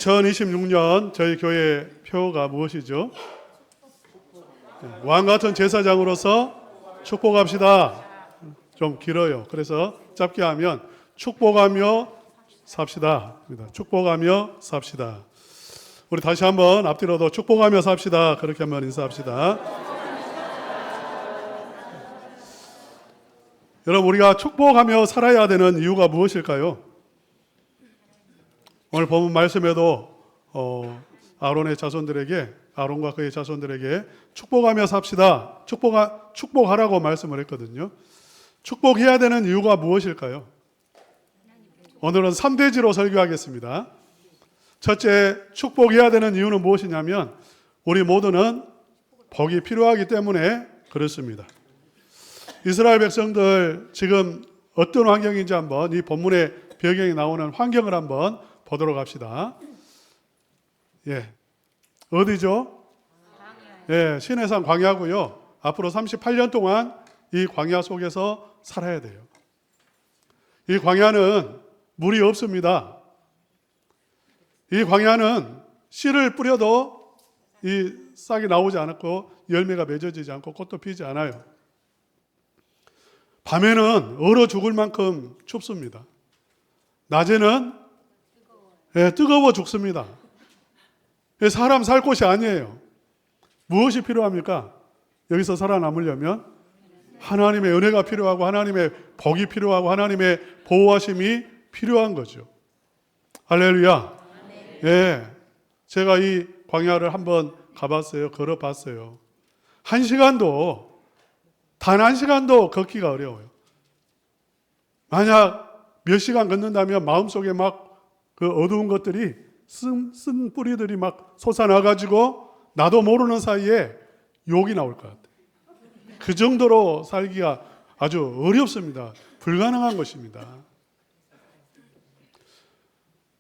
2026년 저희 교회 표가 무엇이죠? 왕 같은 제사장으로서 축복합시다. 좀 길어요. 그래서 짧게 하면 축복하며 삽시다. 축복하며 삽시다. 우리 다시 한번 앞뒤로도 축복하며 삽시다. 그렇게 한번 인사합시다. 여러분, 우리가 축복하며 살아야 되는 이유가 무엇일까요? 오늘 본문 말씀에도 아론과 그의 자손들에게 축복하며 삽시다. 축복하라고 말씀을 했거든요. 축복해야 되는 이유가 무엇일까요? 오늘은 3대지로 설교하겠습니다. 첫째, 축복해야 되는 이유는 무엇이냐면 우리 모두는 복이 필요하기 때문에 그렇습니다. 이스라엘 백성들 지금 어떤 환경인지 한번 이 본문의 배경에 나오는 환경을 한번 보도록 합시다. 어디죠? 시내산 광야고요. 앞으로 38년 동안 이 광야 속에서 살아야 돼요. 이 광야는 물이 없습니다. 이 광야는 씨를 뿌려도 이 싹이 나오지 않고 열매가 맺어지지 않고 꽃도 피지 않아요. 밤에는 얼어 죽을 만큼 춥습니다. 낮에는 뜨거워 죽습니다. 사람 살 곳이 아니에요. 무엇이 필요합니까? 여기서 살아남으려면 하나님의 은혜가 필요하고 하나님의 복이 필요하고 하나님의 보호하심이 필요한 거죠. 할렐루야. 제가 이 광야를 한번 가봤어요. 걸어봤어요. 단 한 시간도 걷기가 어려워요. 만약 몇 시간 걷는다면 마음속에 막 그 어두운 것들이 쓴 뿌리들이 막 솟아나가지고 나도 모르는 사이에 욕이 나올 것 같아요. 그 정도로 살기가 아주 어렵습니다. 불가능한 것입니다.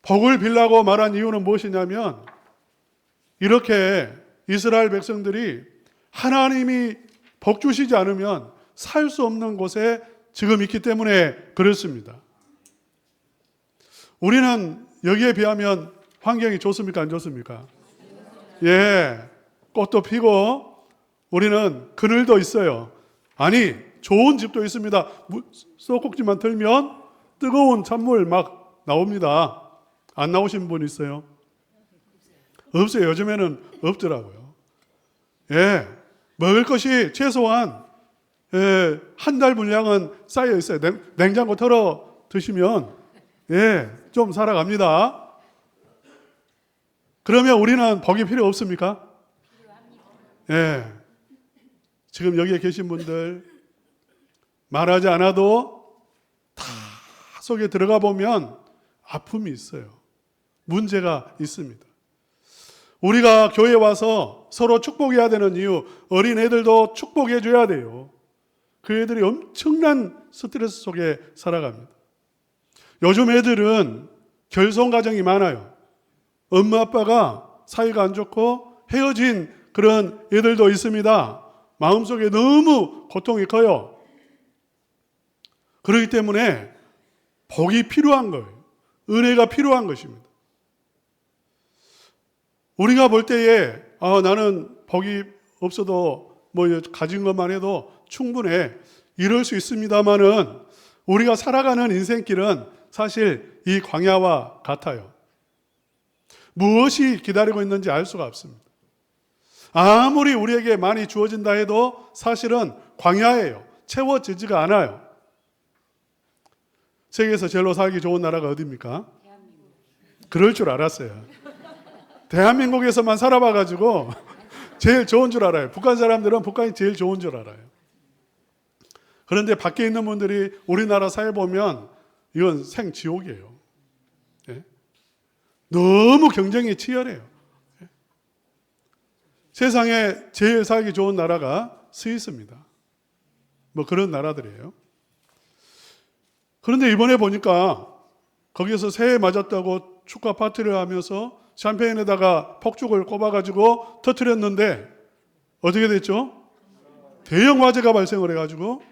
복을 빌라고 말한 이유는 무엇이냐면 이렇게 이스라엘 백성들이 하나님이 복 주시지 않으면 살 수 없는 곳에 지금 있기 때문에 그렇습니다. 우리는 여기에 비하면 환경이 좋습니까? 안 좋습니까? 꽃도 피고 우리는 그늘도 있어요. 아니, 좋은 집도 있습니다. 수도꼭지만 틀면 뜨거운 찬물 막 나옵니다. 안 나오신 분 있어요? 없어요. 요즘에는 없더라고요. 먹을 것이 최소한 한 달 분량은 쌓여 있어요. 냉장고 털어 드시면 좀 살아갑니다. 그러면 우리는 복이 필요 없습니까? 지금 여기에 계신 분들 말하지 않아도 다 속에 들어가 보면 아픔이 있어요. 문제가 있습니다. 우리가 교회에 와서 서로 축복해야 되는 이유, 어린 애들도 축복해 줘야 돼요. 그 애들이 엄청난 스트레스 속에 살아갑니다. 요즘 애들은 결손 가정이 많아요. 엄마 아빠가 사이가 안 좋고 헤어진 그런 애들도 있습니다. 마음속에 너무 고통이 커요. 그렇기 때문에 복이 필요한 거예요. 은혜가 필요한 것입니다. 우리가 볼 때에 나는 복이 없어도 가진 것만 해도 충분해 이럴 수 있습니다만은 우리가 살아가는 인생길은 사실 이 광야와 같아요. 무엇이 기다리고 있는지 알 수가 없습니다. 아무리 우리에게 많이 주어진다 해도 사실은 광야예요. 채워지지가 않아요. 세계에서 제일로 살기 좋은 나라가 어디입니까? 그럴 줄 알았어요. 대한민국에서만 살아봐가지고 제일 좋은 줄 알아요. 북한 사람들은 북한이 제일 좋은 줄 알아요. 그런데 밖에 있는 분들이 우리나라 사회 보면 이건 생지옥이에요. 너무 경쟁이 치열해요. 세상에 제일 살기 좋은 나라가 스위스입니다. 그런 나라들이에요. 그런데 이번에 보니까 거기에서 새해 맞았다고 축하 파티를 하면서 샴페인에다가 폭죽을 꼽아가지고 터뜨렸는데 어떻게 됐죠? 대형 화재가 발생을 해가지고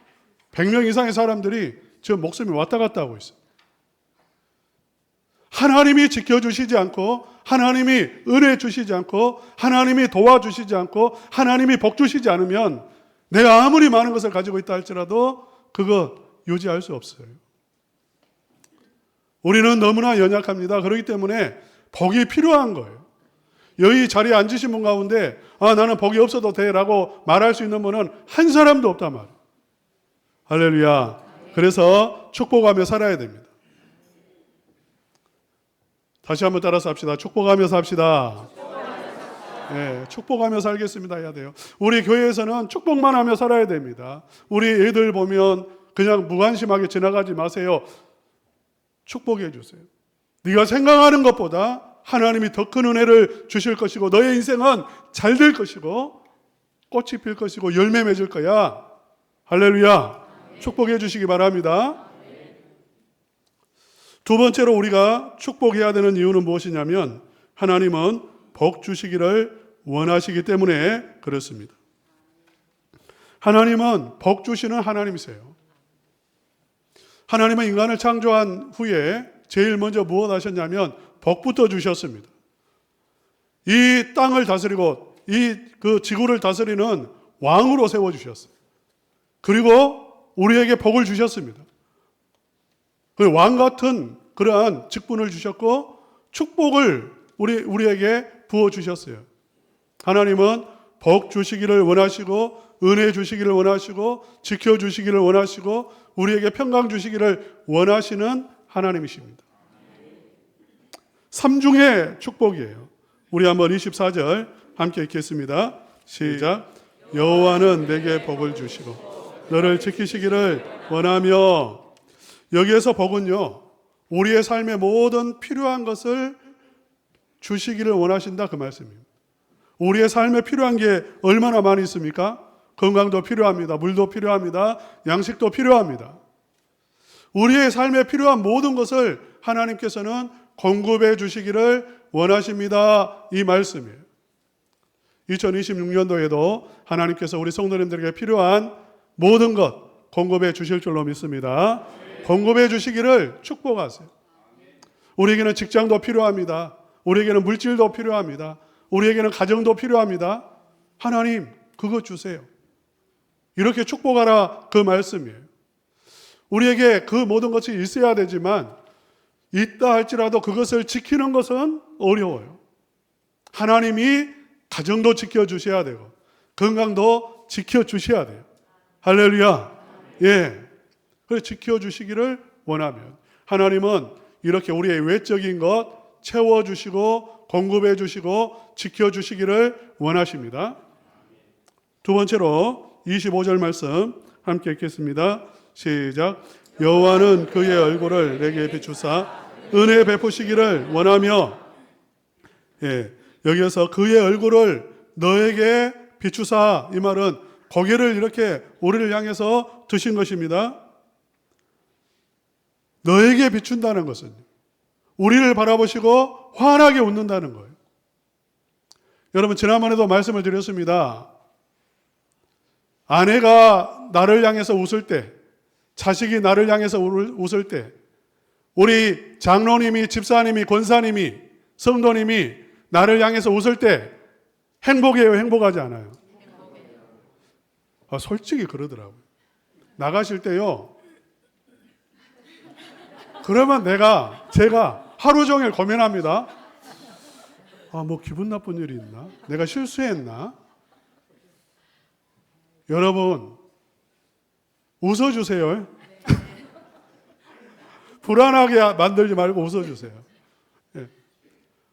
100명 이상의 사람들이 지금 목숨이 왔다 갔다 하고 있어요. 하나님이 지켜주시지 않고, 하나님이 은혜 주시지 않고, 하나님이 도와주시지 않고, 하나님이 복 주시지 않으면 내가 아무리 많은 것을 가지고 있다 할지라도 그거 유지할 수 없어요. 우리는 너무나 연약합니다. 그렇기 때문에 복이 필요한 거예요. 여기 자리에 앉으신 분 가운데 나는 복이 없어도 돼 라고 말할 수 있는 분은 한 사람도 없단 말이에요. 할렐루야. 그래서 축복하며 살아야 됩니다. 다시 한번 따라서 합시다. 축복하며 삽시다. 네, 축복하며 살겠습니다 해야 돼요. 우리 교회에서는 축복만 하며 살아야 됩니다. 우리 애들 보면 그냥 무관심하게 지나가지 마세요. 축복해 주세요. 네가 생각하는 것보다 하나님이 더 큰 은혜를 주실 것이고, 너의 인생은 잘 될 것이고, 꽃이 필 것이고, 열매 맺을 거야. 할렐루야. 축복해 주시기 바랍니다. 두 번째로 우리가 축복해야 되는 이유는 무엇이냐면, 하나님은 복 주시기를 원하시기 때문에 그렇습니다. 하나님은 복 주시는 하나님이세요. 하나님은 인간을 창조한 후에 제일 먼저 무엇 하셨냐면 복부터 주셨습니다. 이 땅을 다스리고 그 지구를 다스리는 왕으로 세워주셨어요. 그리고 우리에게 복을 주셨습니다. 왕 같은 그러한 직분을 주셨고 축복을 우리에게 부어주셨어요. 하나님은 복 주시기를 원하시고, 은혜 주시기를 원하시고, 지켜주시기를 원하시고, 우리에게 평강 주시기를 원하시는 하나님이십니다. 삼중의 축복이에요. 우리 한번 24절 함께 읽겠습니다. 시작. 여호와는 내게 복을 주시고 너를 지키시기를 원하며. 여기에서 복은요, 우리의 삶의 모든 필요한 것을 주시기를 원하신다 그 말씀입니다. 우리의 삶에 필요한 게 얼마나 많이 있습니까? 건강도 필요합니다. 물도 필요합니다. 양식도 필요합니다. 우리의 삶에 필요한 모든 것을 하나님께서는 공급해 주시기를 원하십니다. 이 말씀이에요. 2026년도에도 하나님께서 우리 성도님들에게 필요한 모든 것 공급해 주실 줄로 믿습니다. 공급해 주시기를 축복하세요. 우리에게는 직장도 필요합니다. 우리에게는 물질도 필요합니다. 우리에게는 가정도 필요합니다. 하나님 그거 주세요. 이렇게 축복하라 그 말씀이에요. 우리에게 그 모든 것이 있어야 되지만 있다 할지라도 그것을 지키는 것은 어려워요. 하나님이 가정도 지켜주셔야 되고 건강도 지켜주셔야 돼요. 할렐루야. 예. 그래서 지켜주시기를 원하면 하나님은 이렇게 우리의 외적인 것 채워주시고 공급해 주시고 지켜주시기를 원하십니다. 두 번째로 25절 말씀 함께 읽겠습니다. 시작. 여호와는 그의 얼굴을 내게 비추사 은혜 베푸시기를 원하며. 예, 여기에서 그의 얼굴을 너에게 비추사, 이 말은 고개를 이렇게 우리를 향해서 드신 것입니다. 너에게 비춘다는 것은 우리를 바라보시고 환하게 웃는다는 거예요. 여러분 지난번에도 말씀을 드렸습니다. 아내가 나를 향해서 웃을 때, 자식이 나를 향해서 웃을 때, 우리 장로님이, 집사님이, 권사님이, 성도님이 나를 향해서 웃을 때 행복해요, 행복하지 않아요? 솔직히 그러더라고요. 나가실 때요, 그러면 제가 하루 종일 고민합니다. 뭐 기분 나쁜 일이 있나? 내가 실수했나? 여러분 웃어주세요. 불안하게 만들지 말고 웃어주세요.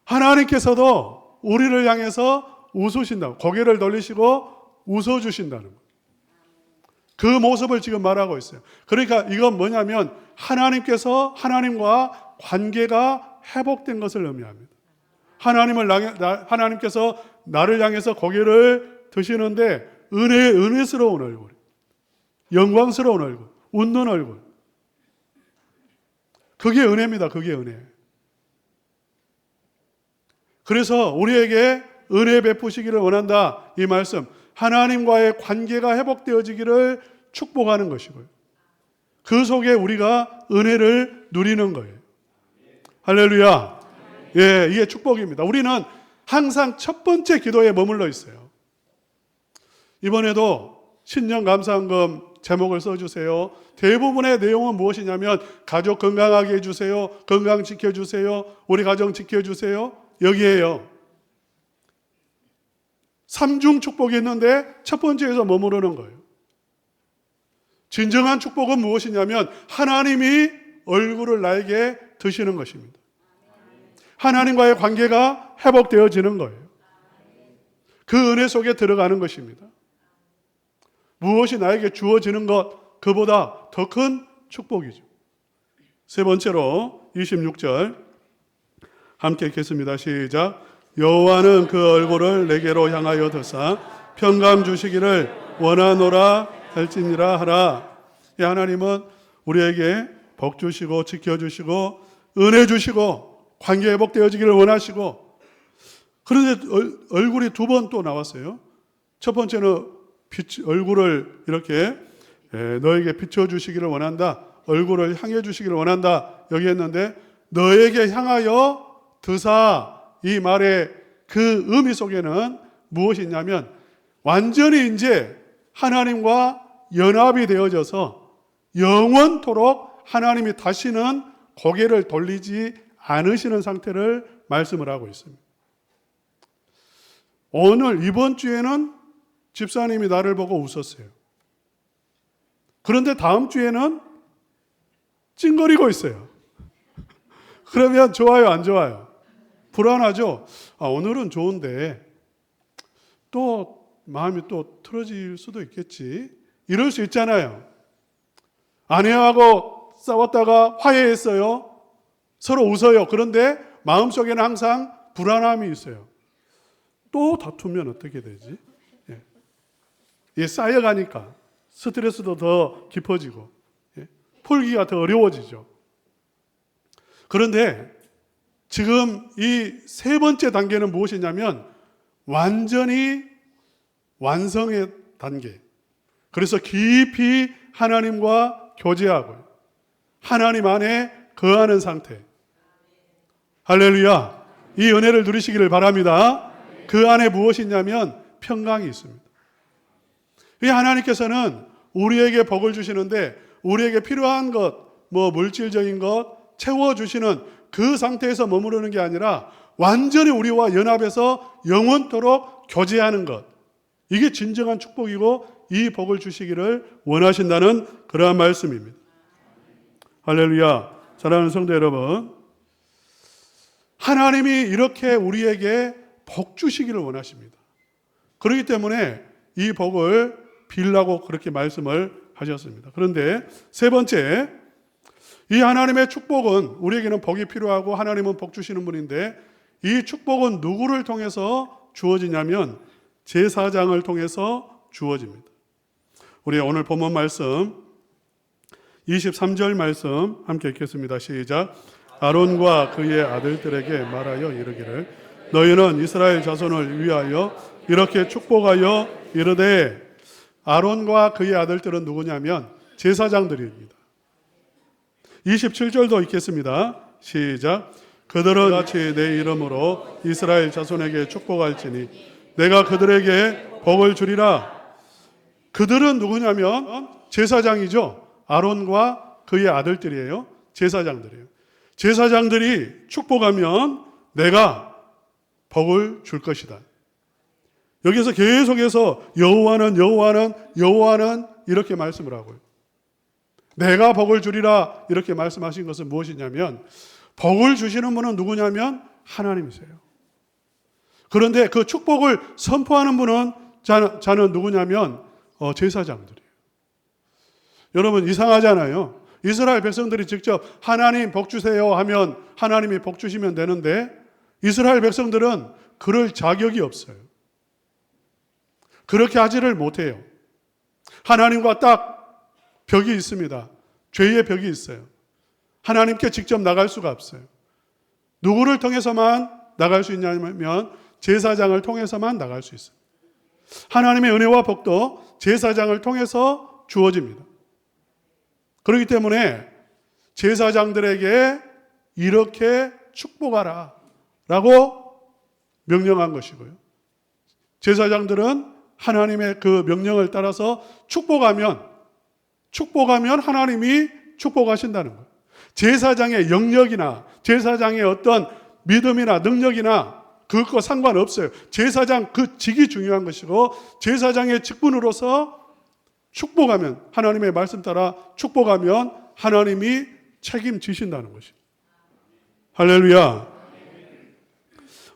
하나님께서도 우리를 향해서 웃으신다고, 고개를 돌리시고 웃어주신다는 거예요. 그 모습을 지금 말하고 있어요. 그러니까 이건 뭐냐면 하나님께서 하나님과 관계가 회복된 것을 의미합니다. 하나님께서 나를 향해서 고개를 드시는데 은혜스러운 얼굴, 영광스러운 얼굴, 웃는 얼굴. 그게 은혜입니다. 그게 은혜. 그래서 우리에게 은혜 베푸시기를 원한다. 이 말씀, 하나님과의 관계가 회복되어지기를 축복하는 것이고요. 그 속에 우리가 은혜를 누리는 거예요. 할렐루야. 예, 이게 축복입니다. 우리는 항상 첫 번째 기도에 머물러 있어요. 이번에도 신년 감사헌금 제목을 써주세요. 대부분의 내용은 무엇이냐면 가족 건강하게 해주세요. 건강 지켜주세요. 우리 가정 지켜주세요. 여기에요. 삼중 축복이 있는데 첫 번째에서 머무르는 거예요. 진정한 축복은 무엇이냐면 하나님이 얼굴을 나에게 드시는 것입니다. 하나님과의 관계가 회복되어지는 거예요. 그 은혜 속에 들어가는 것입니다. 무엇이 나에게 주어지는 것, 그보다 더 큰 축복이죠. 세 번째로 26절 함께 읽겠습니다. 시작. 여호와는 그 얼굴을 내게로 향하여 드사 평강 주시기를 원하노라 할지니라 하라. 이 하나님은 우리에게 복 주시고 지켜주시고 은혜 주시고 관계 회복되어지기를 원하시고, 그런데 얼굴이 두 번 또 나왔어요. 첫 번째는 얼굴을 이렇게 너에게 비춰주시기를 원한다. 얼굴을 향해 주시기를 원한다. 여기 했는데 너에게 향하여 드사, 이 말의 그 의미 속에는 무엇이 있냐면 완전히 이제 하나님과 연합이 되어져서 영원토록 하나님이 다시는 고개를 돌리지 않으시는 상태를 말씀을 하고 있습니다. 오늘 이번 주에는 집사님이 나를 보고 웃었어요. 그런데 다음 주에는 찡거리고 있어요. 그러면 좋아요, 안 좋아요? 불안하죠? 오늘은 좋은데 또 마음이 또 틀어질 수도 있겠지. 이럴 수 있잖아요. 아내하고 싸웠다가 화해했어요. 서로 웃어요. 그런데 마음속에는 항상 불안함이 있어요. 또 다투면 어떻게 되지? 예, 쌓여가니까 스트레스도 더 깊어지고 풀기가 더 어려워지죠. 그런데 지금 이 세 번째 단계는 무엇이냐면 완전히 완성의 단계. 그래서 깊이 하나님과 교제하고 하나님 안에 거하는 상태. 할렐루야. 이 은혜를 누리시기를 바랍니다. 그 안에 무엇이 있냐면 평강이 있습니다. 이 하나님께서는 우리에게 복을 주시는데 우리에게 필요한 것, 물질적인 것 채워주시는 그 상태에서 머무르는 게 아니라 완전히 우리와 연합해서 영원토록 교제하는 것. 이게 진정한 축복이고 이 복을 주시기를 원하신다는 그러한 말씀입니다. 할렐루야. 사랑하는 성도 여러분, 하나님이 이렇게 우리에게 복 주시기를 원하십니다. 그렇기 때문에 이 복을 빌라고 그렇게 말씀을 하셨습니다. 그런데 세 번째, 이 하나님의 축복은 우리에게는 복이 필요하고 하나님은 복 주시는 분인데 이 축복은 누구를 통해서 주어지냐면 제사장을 통해서 주어집니다. 우리 오늘 본문 말씀 23절 말씀 함께 읽겠습니다. 시작. 아론과 그의 아들들에게 말하여 이르기를 너희는 이스라엘 자손을 위하여 이렇게 축복하여 이르되, 아론과 그의 아들들은 누구냐면 제사장들입니다. 27절도 읽겠습니다. 시작. 그들은 같이 내 이름으로 이스라엘 자손에게 축복할지니 내가 그들에게 복을 주리라. 그들은 누구냐면 제사장이죠. 아론과 그의 아들들이에요. 제사장들이에요. 제사장들이 축복하면 내가 복을 줄 것이다. 여기서 계속해서 여호와는 이렇게 말씀을 하고요. 내가 복을 주리라 이렇게 말씀하신 것은 무엇이냐면 복을 주시는 분은 누구냐면 하나님이세요. 그런데 그 축복을 선포하는 분은 자는 누구냐면 제사장들이에요. 여러분 이상하잖아요. 이스라엘 백성들이 직접 하나님 복 주세요 하면 하나님이 복 주시면 되는데 이스라엘 백성들은 그럴 자격이 없어요. 그렇게 하지를 못해요. 하나님과 딱 벽이 있습니다. 죄의 벽이 있어요. 하나님께 직접 나갈 수가 없어요. 누구를 통해서만 나갈 수 있냐면 제사장을 통해서만 나갈 수 있어요. 하나님의 은혜와 복도 제사장을 통해서 주어집니다. 그렇기 때문에 제사장들에게 이렇게 축복하라 라고 명령한 것이고요. 제사장들은 하나님의 그 명령을 따라서 축복하면 하나님이 축복하신다는 거예요. 제사장의 영역이나 제사장의 어떤 믿음이나 능력이나 그것과 상관없어요. 제사장 그 직이 중요한 것이고, 제사장의 직분으로서 축복하면, 하나님의 말씀 따라 축복하면 하나님이 책임지신다는 것입니다. 할렐루야.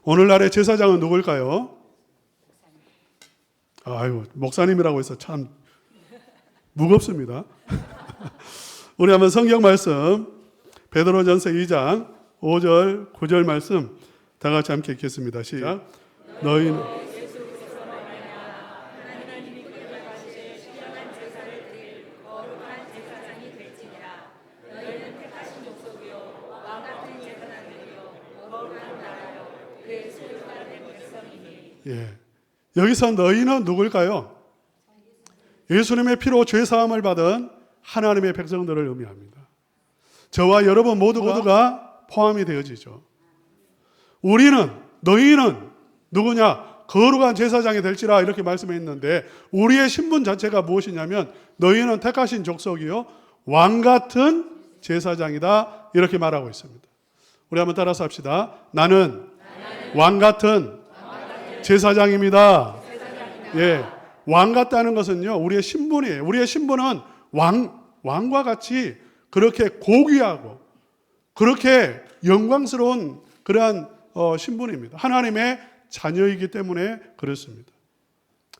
오늘날의 제사장은 누굴까요? 아유, 목사님이라고 해서 참 무겁습니다. 우리 한번 성경 말씀 베드로전서 2장 5절 9절 말씀 다 같이 함께 읽겠습니다. 시작. 너희는 여기서 너희는 누굴까요? 예수님의 피로 죄사함을 받은 하나님의 백성들을 의미합니다. 저와 여러분 모두가 포함이 되어지죠. 너희는 누구냐? 거룩한 제사장이 될지라 이렇게 말씀했는데, 우리의 신분 자체가 무엇이냐면 너희는 택하신 족속이요 왕같은 제사장이다 이렇게 말하고 있습니다. 우리 한번 따라서 합시다. 나는 왕같은 제사장입니다. 예, 왕 같다는 것은요 우리의 신분이에요. 우리의 신분은 왕과 같이 그렇게 고귀하고 그렇게 영광스러운 그러한 신분입니다. 하나님의 자녀이기 때문에 그렇습니다.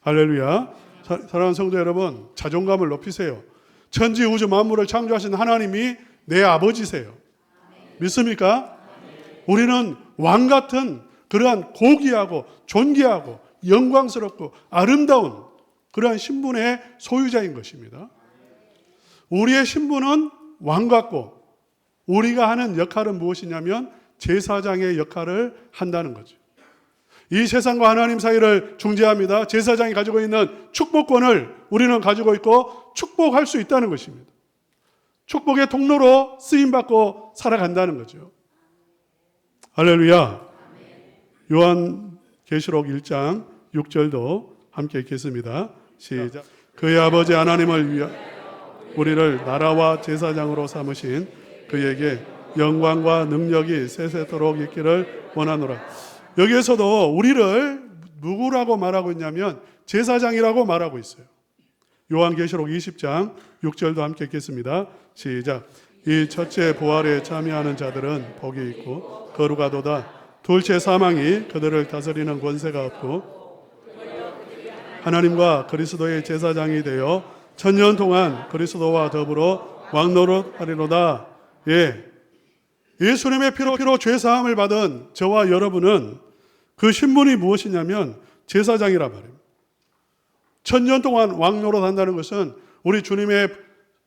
할렐루야. 사랑하는 성도 여러분, 자존감을 높이세요. 천지 우주 만물을 창조하신 하나님이 내 아버지세요. 믿습니까? 우리는 왕 같은 그러한 고귀하고 존귀하고 영광스럽고 아름다운 그러한 신분의 소유자인 것입니다. 우리의 신분은 왕 같고, 우리가 하는 역할은 무엇이냐면 제사장의 역할을 한다는 거죠. 이 세상과 하나님 사이를 중재합니다. 제사장이 가지고 있는 축복권을 우리는 가지고 있고 축복할 수 있다는 것입니다. 축복의 통로로 쓰임받고 살아간다는 거죠. 할렐루야. 요한계시록 1장 6절도 함께 읽겠습니다. 시작. 그의 아버지 하나님을 위하여 우리를 나라와 제사장으로 삼으신 그에게 영광과 능력이 세세토록 있기를 원하노라. 여기에서도 우리를 누구라고 말하고 있냐면 제사장이라고 말하고 있어요. 요한계시록 20장 6절도 함께 읽겠습니다. 시작. 이 첫째 부활에 참여하는 자들은 복이 있고 거룩하도다. 둘째 사망이 그들을 다스리는 권세가 없고 하나님과 그리스도의 제사장이 되어 천년 동안 그리스도와 더불어 왕노릇하리로다. 예수님의 피로 죄사함을 받은 저와 여러분은 그 신분이 무엇이냐면 제사장이라 말입니다. 천년 동안 왕노릇한다는 것은 우리 주님의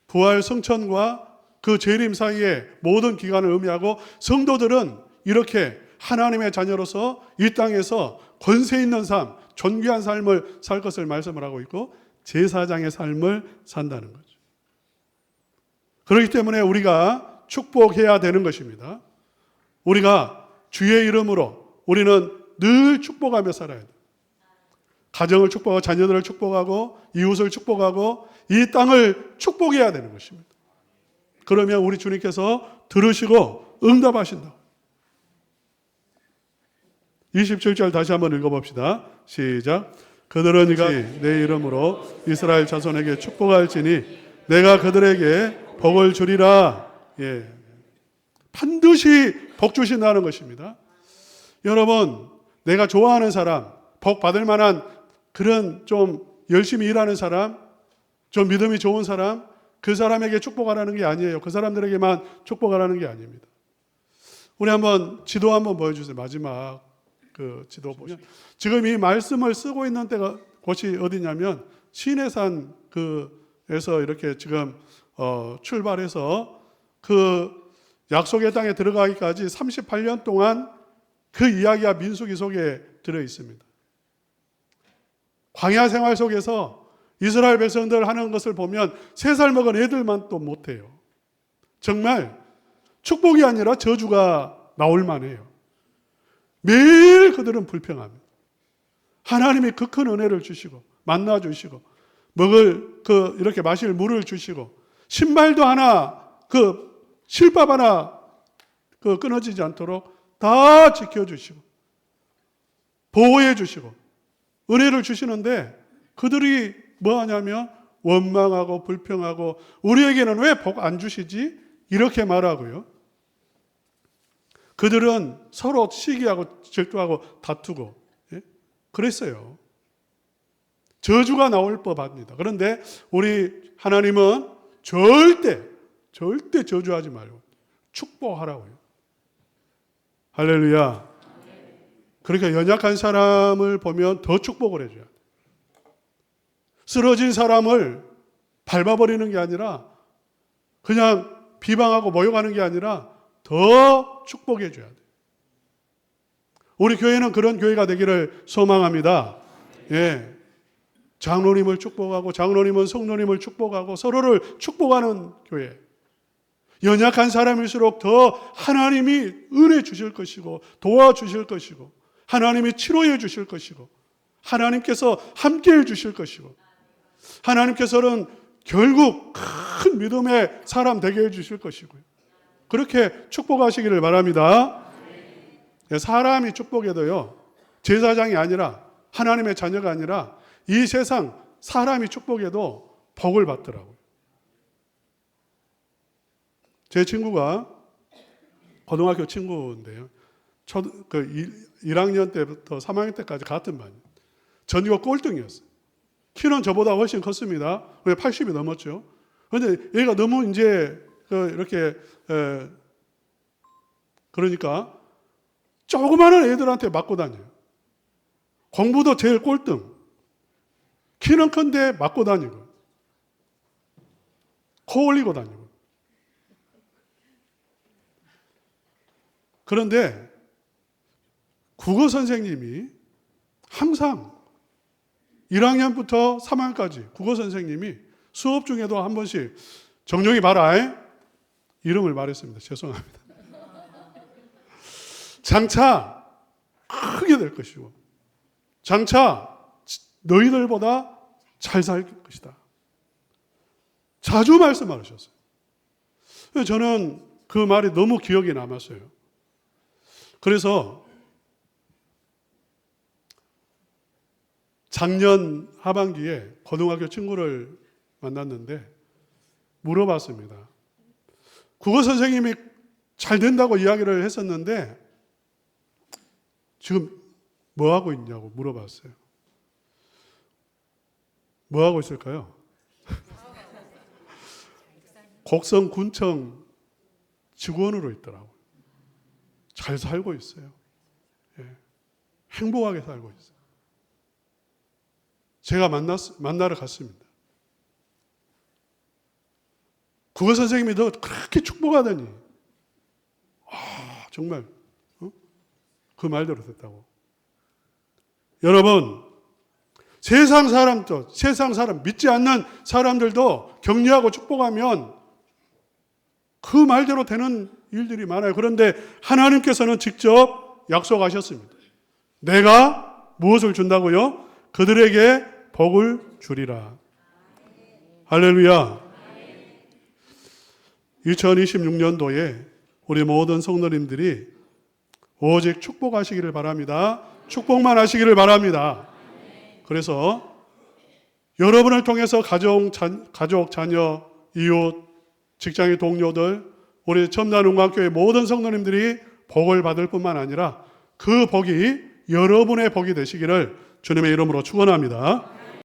부활 성천과 그 재림 사이의 모든 기간을 의미하고, 성도들은 이렇게 하나님의 자녀로서 이 땅에서 권세 있는 삶, 존귀한 삶을 살 것을 말씀을 하고 있고 제사장의 삶을 산다는 거죠. 그렇기 때문에 우리가 축복해야 되는 것입니다. 우리가 주의 이름으로 우리는 늘 축복하며 살아야 돼요. 가정을 축복하고 자녀들을 축복하고 이웃을 축복하고 이 땅을 축복해야 되는 것입니다. 그러면 우리 주님께서 들으시고 응답하신다. 27절 다시 한번 읽어봅시다. 시작. 그들은 네가 내 이름으로 이스라엘 자손에게 축복할지니 내가 그들에게 복을 주리라. 반드시 복 주신다는 것입니다. 여러분, 내가 좋아하는 사람, 복 받을 만한 그런 좀 열심히 일하는 사람, 좀 믿음이 좋은 사람, 그 사람에게 축복하라는 게 아니에요. 그 사람들에게만 축복하라는 게 아닙니다. 우리 한번 지도 한번 보여주세요. 마지막 그 지도 보시면 지금 이 말씀을 쓰고 있는 때가 곳이 어디냐면 시내산 그에서 이렇게 지금 출발해서 그 약속의 땅에 들어가기까지 38년 동안 그 이야기가 민수기 속에 들어 있습니다. 광야 생활 속에서 이스라엘 백성들 하는 것을 보면 3살 먹은 애들만 또 못해요. 정말 축복이 아니라 저주가 나올 만해요. 매일 그들은 불평합니다. 하나님이 그 큰 은혜를 주시고 만나 주시고 먹을 이렇게 마실 물을 주시고 신발도 하나 실밥 하나 끊어지지 않도록 다 지켜주시고 보호해 주시고 은혜를 주시는데 그들이 뭐 하냐면 원망하고 불평하고 우리에게는 왜 복 안 주시지? 이렇게 말하고요. 그들은 서로 시기하고 질투하고 다투고 그랬어요. 저주가 나올 법합니다. 그런데 우리 하나님은 절대 저주하지 말고 축복하라고요. 할렐루야. 그러니까 연약한 사람을 보면 더 축복을 해줘야 돼요. 쓰러진 사람을 밟아버리는 게 아니라 그냥 비방하고 모욕하는 게 아니라 더 축복해 줘야 돼요. 우리 교회는 그런 교회가 되기를 소망합니다. 예. 장로님을 축복하고 장로님은 성도님을 축복하고 서로를 축복하는 교회. 연약한 사람일수록 더 하나님이 은혜 주실 것이고 도와주실 것이고 하나님이 치료해 주실 것이고 하나님께서 함께해 주실 것이고 하나님께서는 결국 큰 믿음의 사람 되게 해 주실 것이고요. 그렇게 축복하시기를 바랍니다. 사람이 축복해도요, 제사장이 아니라 하나님의 자녀가 아니라 이 세상 사람이 축복해도 복을 받더라고요. 제 친구가 고등학교 친구인데요. 1학년 때부터 3학년 때까지 같은 반이에요. 전교 꼴등이었어요. 키는 저보다 훨씬 컸습니다. 80이 넘었죠. 그런데 얘가 너무 이제 이렇게 그러니까 조그마한 애들한테 맞고 다녀요. 공부도 제일 꼴등. 키는 큰데 맞고 다니고 코 올리고 다니고. 그런데 국어 선생님이 항상 1학년부터 3학년까지 국어 선생님이 수업 중에도 한 번씩 정룡이 봐라 이름을 말했습니다. 죄송합니다. 장차 크게 될 것이고 장차 너희들보다 잘 살 것이다. 자주 말씀하셨어요. 저는 그 말이 너무 기억에 남았어요. 그래서 작년 하반기에 고등학교 친구를 만났는데 물어봤습니다. 국어 선생님이 잘 된다고 이야기를 했었는데 지금 뭐 하고 있냐고 물어봤어요. 뭐 하고 있을까요? 곡성군청 직원으로 있더라고요. 잘 살고 있어요. 예. 행복하게 살고 있어요. 제가 만나러 갔습니다. 국어 선생님이 너 그렇게 축복하더니 정말 그 말대로 됐다고. 여러분 세상 사람 믿지 않는 사람들도 격려하고 축복하면 그 말대로 되는 일들이 많아요. 그런데 하나님께서는 직접 약속하셨습니다. 내가 무엇을 준다고요? 그들에게 복을 주리라. 할렐루야. 2026년도에 우리 모든 성도님들이 오직 축복하시기를 바랍니다. 축복만 하시기를 바랍니다. 그래서 여러분을 통해서 가족, 자녀, 이웃, 직장의 동료들, 우리 첨단은광교회 모든 성도님들이 복을 받을 뿐만 아니라 그 복이 여러분의 복이 되시기를 주님의 이름으로 축원합니다.